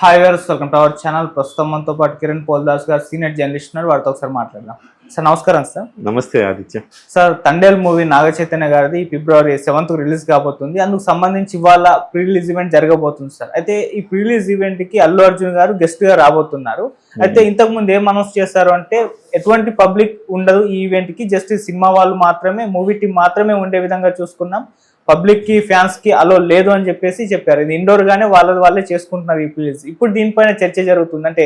Hi viewers, welcome to our channel. ప్రస్తుతం మనతో పాటు కిరణ్ పోల్దాస్ గారు సీనియర్ జర్నలిస్ట్ ఉన్నారు. వారితో ఒకసారి మాట్లాడదాం. సార్ నమస్కారం. సార్ నమస్తే ఆదిత్య. సార్, తండేల్ మూవీ నాగ చైతన్య గారిది February 7th రిలీజ్ కాబోతుంది. అందుకు సంబంధించి ఇవాళ ప్రీ రిలీజ్ ఈవెంట్ జరగబోతుంది సార్. అయితే ఈ ప్రీ రిలీజ్ ఈవెంట్ కి అల్లు అర్జున్ గారు గెస్ట్ గా రాబోతున్నారు. అయితే ఇంతకు ముందు ఏం అనౌన్స్ చేశారు అంటే ఎటువంటి పబ్లిక్ ఉండదు ఈ ఈవెంట్ కి, జస్ట్ సినిమా వాళ్ళు మాత్రమే, మూవీ టీం మాత్రమే ఉండే విధంగా చూసుకున్నాం, పబ్లిక్ కి ఫ్యాన్స్ కి అలో లేదు అని చెప్పేసి చెప్పారు. ఇది ఇండోర్ గానే వాళ్ళే చేసుకుంటున్నారు ఈ ప్లీజ్. ఇప్పుడు దీనిపైన చర్చ జరుగుతుంది. అంటే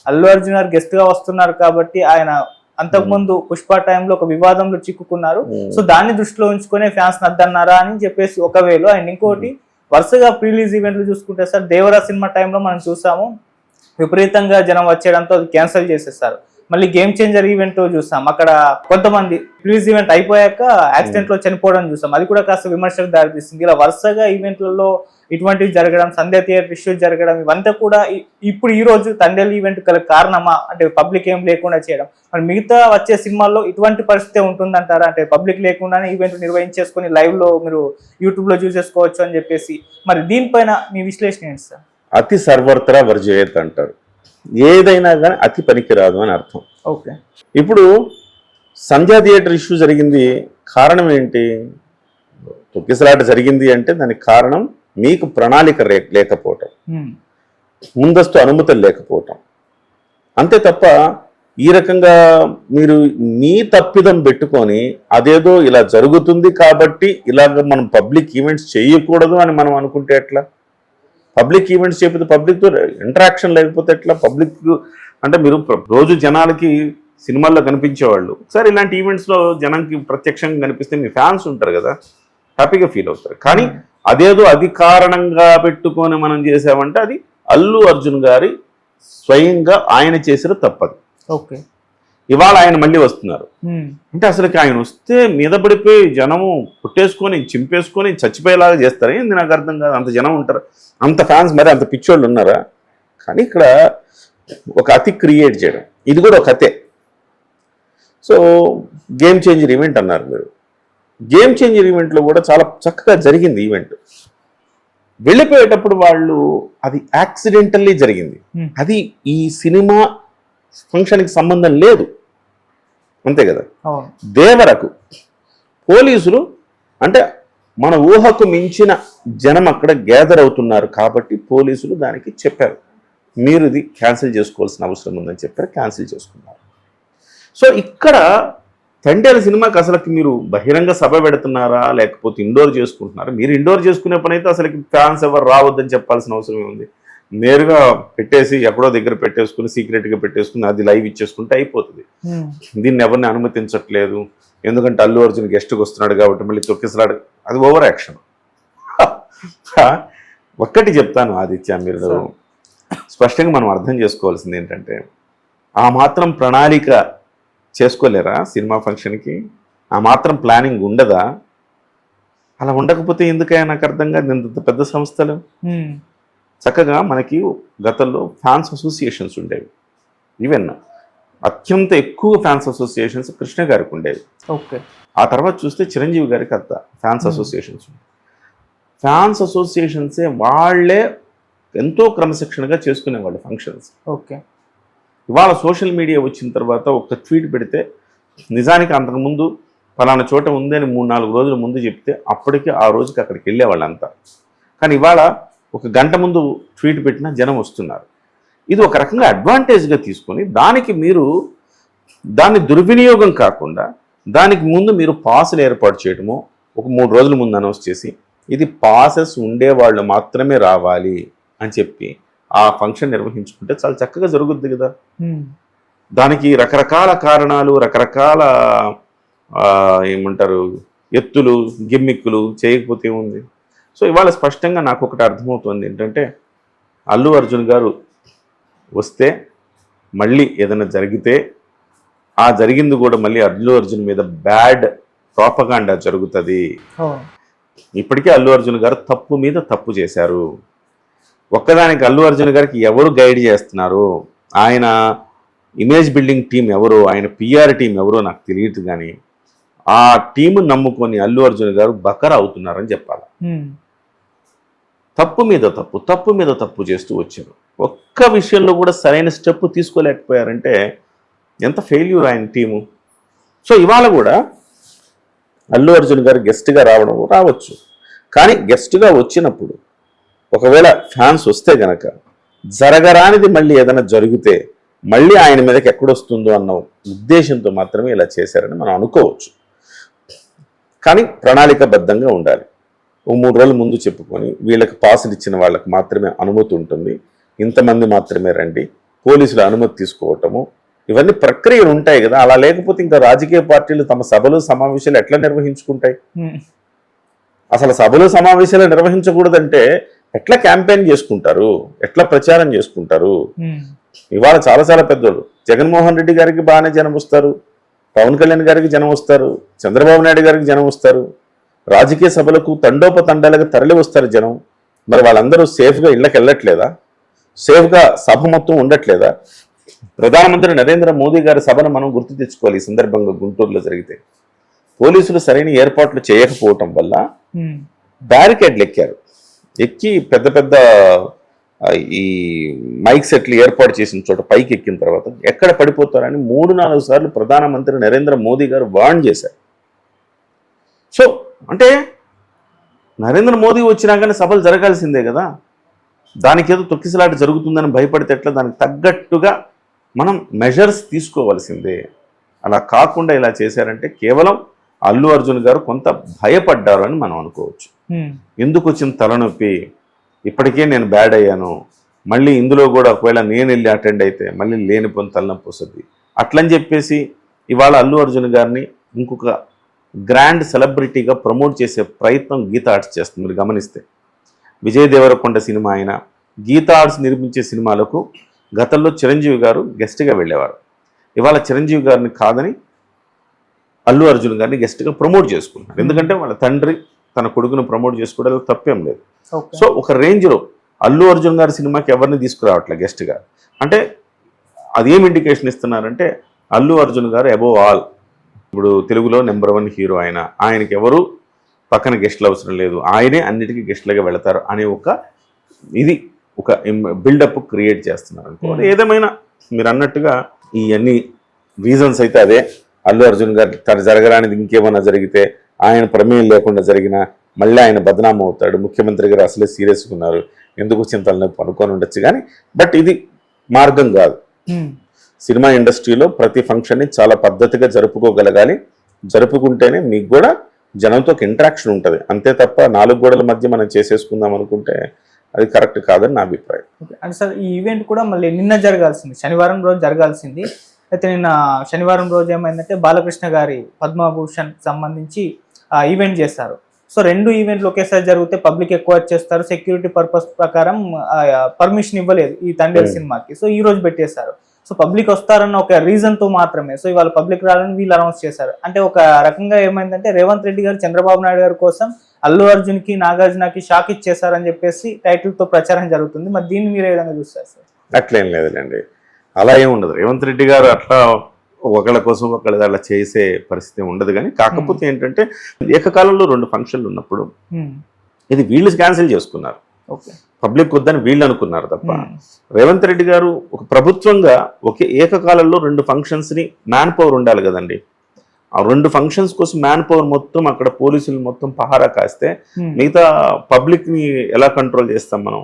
అల్లు అర్జున్ గారు గెస్ట్ గా వస్తున్నారు కాబట్టి ఆయన అంతకుముందు పుష్ప టైంలో ఒక వివాదంలో చిక్కుకున్నారు. సో దాన్ని దృష్టిలో ఉంచుకునే ఫ్యాన్స్ నద్దన్నారా అని చెప్పేసి ఒకవేళ. అండ్ ఇంకోటి, వరుసగా ప్రీ రిలీజ్ ఈవెంట్లు చూసుకుంటే సార్, దేవరా సినిమా టైంలో మనం చూసాము, విపరీతంగా జనం వచ్చేయడంతో అది క్యాన్సిల్ చేసేస్తారు. మళ్ళీ గేమ్ చేంజర్ ఈవెంట్ చూసాం, అక్కడ కొంతమంది రిలీజ్ ఈవెంట్ అయిపోయాక యాక్సిడెంట్ లో చనిపోవడం చూసాం. అది కూడా కాస్త విమర్శలకు దారితీస్తుంది. ఇలా వరుసగా ఈవెంట్లలో ఇటువంటివి జరగడం, సంధ్య థియేటర్ ఇష్యూస్ జరగడం, ఇవంతా కూడా ఇప్పుడు ఈ రోజు తండేల్ ఈవెంట్ గల కారణమా? అంటే పబ్లిక్ ఏం లేకుండా చేయడం. మరి మిగతా వచ్చే సినిమాల్లో ఇటువంటి పరిస్థితి ఉంటుందంటారా? అంటే పబ్లిక్ లేకుండానే ఈవెంట్ నిర్వహించేసుకుని లైవ్ లో మీరు యూట్యూబ్ లో చూసేసుకోవచ్చు అని చెప్పేసి, మరి దీనిపైన మీ విశ్లేషణ ఏంటి సార్? అతి సర్వర్తరా వర్జయేత్ అంటారు. ఏదైనా కానీ అతి పనికిరాదు అని అర్థం. ఓకే, ఇప్పుడు సంధ్యా థియేటర్ ఇష్యూ జరిగింది, కారణం ఏంటి? తొక్కిసలాట జరిగింది అంటే దానికి కారణం మీకు ప్రణాళిక లేకపోవటం, ముందస్తు అనుమతులు లేకపోవటం, అంతే తప్ప ఈ రకంగా మీరు మీ తప్పిదం పెట్టుకొని అదేదో ఇలా జరుగుతుంది కాబట్టి ఇలాగ మనం పబ్లిక్ ఈవెంట్స్ చేయకూడదు అని మనం అనుకుంటే ఎట్లా? పబ్లిక్ ఈవెంట్స్ చేయకపోతే, పబ్లిక్తో ఇంటరాక్షన్ లేకపోతే ఎట్లా? పబ్లిక్ అంటే మీరు రోజు జనాలకి సినిమాల్లో కనిపించేవాళ్ళు, ఒకసారి ఇలాంటి ఈవెంట్స్లో జనానికి ప్రత్యక్షంగా కనిపిస్తే మీ ఫ్యాన్స్ ఉంటారు కదా, హ్యాపీగా ఫీల్ అవుతారు. కానీ అదేదో అది కారణంగా పెట్టుకొని మనం చేసామంటే అది అల్లు అర్జున్ గారి స్వయంగా ఆయన చేసిన తప్పది. ఓకే, ఇవాళ ఆయన మళ్ళీ వస్తున్నారు అంటే అసలుకి ఆయన వస్తే మీద పడిపోయి జనము పుట్టేసుకొని చింపేసుకొని చచ్చిపోయేలాగా చేస్తారు. ఏంది నాకు అర్థం కాదు. అంత జనం ఉంటారు, అంత ఫ్యాన్స్, మరి అంత పిచ్చోళ్ళు ఉన్నారా? కానీ ఇక్కడ ఒక అతి క్రియేట్ చేయడం, ఇది కూడా ఒక అతే. సో గేమ్ చేంజర్ ఈవెంట్ అన్నారు మీరు. గేమ్ చేంజర్ ఈవెంట్లో కూడా చాలా చక్కగా జరిగింది ఈవెంట్. వెళ్ళిపోయేటప్పుడు వాళ్ళు అది యాక్సిడెంటల్లీ జరిగింది, అది ఈ సినిమా ఫంక్షన్కి సంబంధం లేదు, అంతే కదా. దేవరకు పోలీసులు అంటే మన ఊహకు మించిన జనం అక్కడ గ్యాదర్ అవుతున్నారు కాబట్టి పోలీసులు దానికి చెప్పారు, మీరు ఇది క్యాన్సిల్ చేసుకోవాల్సిన అవసరం ఉందని చెప్పారు, క్యాన్సిల్ చేసుకున్నారు. సో ఇక్కడ తండేల సినిమాకి అసలుకి మీరు బహిరంగ సభ పెడుతున్నారా లేకపోతే ఇండోర్ చేసుకుంటున్నారా? మీరు ఇండోర్ చేసుకునే పని అయితే అసలుకి ఫ్యాన్స్ ఎవరు రావద్దని చెప్పాల్సిన అవసరం ఏముంది? నేరుగా పెట్టేసి ఎక్కడో దగ్గర పెట్టేసుకుని సీక్రెట్గా పెట్టేసుకుని అది లైవ్ ఇచ్చేసుకుంటే అయిపోతుంది. దీన్ని ఎవరిని అనుమతించట్లేదు, ఎందుకంటే అల్లు అర్జున్ గెస్ట్కి వస్తున్నాడు కాబట్టి మళ్ళీ తొక్కిసలాడు, అది ఓవర్ యాక్షన్. ఒక్కటి చెప్తాను ఆదిత్య, మీరు స్పష్టంగా మనం అర్థం చేసుకోవాల్సింది ఏంటంటే, ఆ మాత్రం ప్రణాళిక చేసుకోలేరా సినిమా ఫంక్షన్కి? ఆ మాత్రం ప్లానింగ్ ఉండదా? అలా ఉండకపోతే ఎందుకైనా నాకు అర్థం కాదు. ఇంత పెద్ద సంస్థలు చక్కగా మనకి గతంలో ఫ్యాన్స్ అసోసియేషన్స్ ఉండేవి. ఈవెన్ అత్యంత ఎక్కువ ఫ్యాన్స్ అసోసియేషన్స్ కృష్ణ గారికి ఉండేవి. ఓకే, ఆ తర్వాత చూస్తే చిరంజీవి గారికి అంత ఫ్యాన్స్ అసోసియేషన్స్. ఫ్యాన్స్ అసోసియేషన్సే వాళ్ళే ఎంతో క్రమశిక్షణగా చేసుకునేవాళ్ళు ఫంక్షన్స్. ఓకే, ఇవాళ సోషల్ మీడియా వచ్చిన తర్వాత ఒక ట్వీట్ పెడితే నిజానికి అంతకుముందు ఫలానా చోట ఉందని 3-4 రోజుల ముందు చెప్తే అప్పటికి ఆ రోజుకి అక్కడికి వెళ్ళేవాళ్ళంతా. కానీ ఇవాళ ఒక గంట ముందు ట్వీట్ పెట్టినా జనం వస్తున్నారు. ఇది ఒక రకంగా అడ్వాంటేజ్గా తీసుకొని దానికి మీరు దాన్ని దుర్వినియోగం కాకుండా దానికి ముందు మీరు పాసులు ఏర్పాటు చేయడము, ఒక 3 రోజుల ముందు అనౌన్స్ చేసి ఇది పాసెస్ ఉండేవాళ్ళు మాత్రమే రావాలి అని చెప్పి ఆ ఫంక్షన్ నిర్వహించుకుంటే చాలా చక్కగా జరుగుద్ది కదా. దానికి రకరకాల కారణాలు, రకరకాల ఏమంటారు ఎత్తులు, గిమ్మిక్కులు చేయకపోతే ఉంది. సో ఇవాళ స్పష్టంగా నాకు ఒకటి అర్థమవుతుంది ఏంటంటే, అల్లు అర్జున్ గారు వస్తే మళ్ళీ ఏదైనా జరిగితే ఆ జరిగింది కూడా మళ్ళీ అల్లు అర్జున్ మీద బ్యాడ్ ప్రోపగాండా జరుగుతుంది. ఇప్పటికే అల్లు అర్జున్ గారు తప్పు మీద తప్పు చేశారు. ఒక్కదానికి అల్లు అర్జున్ గారికి ఎవరు గైడ్ చేస్తున్నారు, ఆయన ఇమేజ్ బిల్డింగ్ టీం ఎవరు, ఆయన పిఆర్ టీం ఎవరో నాకు తెలియదు. కానీ ఆ టీము నమ్ముకొని అల్లు అర్జున్ గారు బకరా అవుతున్నారని చెప్పాలి. తప్పు మీద తప్పు తప్పు మీద తప్పు చేస్తూ వచ్చారు. ఒక్క విషయంలో కూడా సరైన స్టెప్ తీసుకోలేకపోయారంటే ఎంత ఫెయిల్యూర్ ఆయన టీము. సో ఇవాళ కూడా అల్లు అర్జున్ గారు గెస్ట్గా రావచ్చు, కానీ గెస్ట్గా వచ్చినప్పుడు ఒకవేళ ఫ్యాన్స్ వస్తే గనక జరగరానిది మళ్ళీ ఏదైనా జరిగితే మళ్ళీ ఆయన మీదకి ఎక్కడొస్తుందో అన్న ఉద్దేశంతో మాత్రమే ఇలా చేశారని మనం అనుకోవచ్చు. కానీ ప్రణాళికాబద్ధంగా ఉండాలి. ఓ 3 రోజుల ముందు చెప్పుకొని వీళ్ళకి పాసులు ఇచ్చిన వాళ్ళకి మాత్రమే అనుమతి ఉంటుంది, ఇంతమంది మాత్రమే రండి, పోలీసుల అనుమతి తీసుకోవటము, ఇవన్నీ ప్రక్రియలు ఉంటాయి కదా. అలా లేకపోతే ఇంకా రాజకీయ పార్టీలు తమ సభలు సమావేశాలు ఎట్లా నిర్వహించుకుంటాయి? అసలు సభలు సమావేశాలు నిర్వహించకూడదంటే ఎట్లా క్యాంపెయిన్ చేసుకుంటారు, ఎట్లా ప్రచారం చేసుకుంటారు? ఇవాళ చాలా చాలా పెద్దోళ్ళు, జగన్మోహన్ రెడ్డి గారికి బాగానే జనం వస్తారు, పవన్ కళ్యాణ్ గారికి జనం వస్తారు, చంద్రబాబు నాయుడు గారికి జనం వస్తారు, రాజకీయ సభలకు తండోపతండాలుగా తరలి వస్తారు జనం. మరి వాళ్ళందరూ సేఫ్గా ఇళ్ళకి వెళ్ళట్లేదా? సేఫ్గా సభ మొత్తం ఉండట్లేదా? ప్రధానమంత్రి నరేంద్ర మోదీ గారి సభను మనం గుర్తు తెచ్చుకోవాలి. ఈ సందర్భంగా గుంటూరులో జరిగితే పోలీసులు సరైన ఏర్పాట్లు చేయకపోవటం వల్ల బ్యారికేడ్లు ఎక్కి పెద్ద పెద్ద ఈ మైక్ సెట్లు ఏర్పాటు చేసిన చోట పైకి ఎక్కిన తర్వాత ఎక్కడ పడిపోతారని 3-4 సార్లు ప్రధానమంత్రి నరేంద్ర మోదీ గారు వార్న్ చేశారు. సో అంటే నరేంద్ర మోదీ వచ్చినాకనే సభలు జరగాల్సిందే కదా. దానికి ఏదో తొక్కిసలాట జరుగుతుందని భయపడితే ఎట్లా? దానికి తగ్గట్టుగా మనం మెజర్స్ తీసుకోవాల్సిందే. అలా కాకుండా ఇలా చేశారంటే కేవలం అల్లు అర్జున్ గారు కొంత భయపడ్డారు అని మనం అనుకోవచ్చు. ఎందుకు వచ్చిన తలనొప్పి, ఇప్పటికే నేను బ్యాడ్ అయ్యాను, మళ్ళీ ఇందులో కూడా ఒకవేళ నేను వెళ్ళి అటెండ్ అయితే మళ్ళీ లేనిపోని తలనొప్పి వస్తుంది అట్లని చెప్పేసి ఇవాళ అల్లు అర్జున్ గారిని ఇంకొక గ్రాండ్ సెలబ్రిటీగా ప్రమోట్ చేసే ప్రయత్నం గీతా ఆర్ట్స్ చేస్తుంది. మీరు గమనిస్తే విజయ్ దేవరకొండ సినిమా అయినా గీతా ఆర్ట్స్ నిర్మించే సినిమాలకు గతంలో చిరంజీవి గారు గెస్ట్గా వెళ్ళేవారు. ఇవాళ చిరంజీవి గారిని కాదని అల్లు అర్జున్ గారిని గెస్ట్గా ప్రమోట్ చేసుకుంటున్నారు. ఎందుకంటే వాళ్ళ తండ్రి తన కొడుకును ప్రమోట్ చేసుకోవడానికి తప్పేం లేదు. సో ఒక రేంజ్లో అల్లు అర్జున్ గారి సినిమాకి ఎవరిని తీసుకురావట్లేదు గెస్ట్గా. అంటే అదేం ఇండికేషన్ ఇస్తున్నారంటే అల్లు అర్జున్ గారు అబోవ్ ఆల్, ఇప్పుడు తెలుగులో నెంబర్ 1 హీరో ఆయనకి ఎవరు పక్కన గెస్ట్లు అవసరం లేదు, ఆయనే అన్నిటికీ గెస్ట్లుగా వెళతారు అనే ఒక బిల్డప్ క్రియేట్ చేస్తున్నారు అనుకోవాలి. ఏదేమైనా మీరు అన్నట్టుగా ఈ అన్ని రీజన్స్ అయితే అదే. అల్లు అర్జున్ గారు తను జరగరానిది ఇంకేమైనా జరిగితే, ఆయన ప్రమేయం లేకుండా జరిగినా మళ్ళీ ఆయన బదనామం అవుతాడు, ముఖ్యమంత్రి గారు అసలే సీరియస్గా ఉన్నారు, ఎందుకు చింతలు పనుకొని ఉండొచ్చు. కానీ బట్ ఇది మార్గం కాదు. సినిమా ఇండస్ట్రీలో ప్రతి ఫంక్షన్ని చాలా పద్ధతిగా జరుపుకోగలగాలి. జరుపుకుంటేనే మీకు కూడా జనంతో ఒక ఇంటరాక్షన్ ఉంటుంది. అంతే తప్ప 4 గోడల మధ్య మనం చేసేసుకుందాం అనుకుంటే అది కరెక్ట్ కాదని నా అభిప్రాయం. అంటే సార్ ఈ ఈవెంట్ కూడా మళ్ళీ నిన్న జరగాల్సింది, శనివారం రోజు జరగాల్సింది. అయితే నిన్న శనివారం రోజు ఏమైందంటే బాలకృష్ణ గారి పద్మభూషణ్ సంబంధించి ఈవెంట్ చేస్తారు. సో 2 ఈవెంట్లు ఒకేసారి జరిగితే పబ్లిక్ ఎక్కువ వచ్చేస్తారు, సెక్యూరిటీ పర్పస్ ప్రకారం పర్మిషన్ ఇవ్వలేదు ఈ తండేల్ సినిమాకి. సో ఈ రోజు పెట్టేశారు. సో పబ్లిక్ వస్తారన్న ఒక రీజన్తో మాత్రమే సో ఇవాళ పబ్లిక్ రావాలని వీళ్ళు అనౌన్స్ చేశారు. అంటే ఒక రకంగా ఏమైందంటే రేవంత్ రెడ్డి గారు చంద్రబాబు నాయుడు గారి కోసం అల్లు అర్జున్కి నాగార్జునకి షాక్ ఇచ్చేశారని చెప్పేసి టైటిల్తో ప్రచారం జరుగుతుంది. మరి దీన్ని మీరు ఏ విధంగా చూస్తారు సార్? అట్లేం లేదులేండి, అలా ఏం ఉండదు. రేవంత్ రెడ్డి గారు అట్లా ఒకళ్ళ కోసం ఒకళ్ళ అలా చేసే పరిస్థితి ఉండదు. కానీ కాకపోతే ఏంటంటే ఏకకాలంలో 2 ఫంక్షన్లు ఉన్నప్పుడు ఇది వీళ్ళు క్యాన్సిల్ చేసుకున్నారు, పబ్లిక్ వద్దని వీళ్ళు అనుకున్నారు తప్ప రేవంత్ రెడ్డి గారు ఒక ప్రభుత్వంగా ఏకకాలంలో 2 ఫంక్షన్స్ని మ్యాన్ పవర్ ఉండాలి కదండి. ఆ 2 ఫంక్షన్స్ కోసం మ్యాన్ పవర్ మొత్తం అక్కడ పోలీసులు మొత్తం పహారా కాస్తే మిగతా పబ్లిక్ని ఎలా కంట్రోల్ చేస్తాం మనం?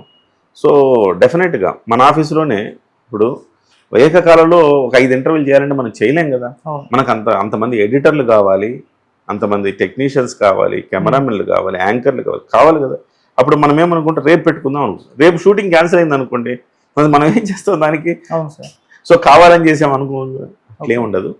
సో డెఫినెట్గా మన ఆఫీసులోనే ఇప్పుడు ఏకకాలంలో ఒక 5 ఇంటర్వ్యూలు చేయాలంటే మనం చేయలేం కదా. మనకు అంతమంది ఎడిటర్లు కావాలి, అంతమంది టెక్నీషియన్స్ కావాలి, కెమెరామెన్లు కావాలి, యాంకర్లు కావాలి కదా. అప్పుడు మనం ఏమనుకుంటే రేపు పెట్టుకుందాం అనుకుంటాం, రేపు షూటింగ్ క్యాన్సిల్ అయింది అనుకోండి, మనం ఏం చేస్తాం దానికి? సో కావాలని చేసాం అనుకో, అట్లేం ఉండదు.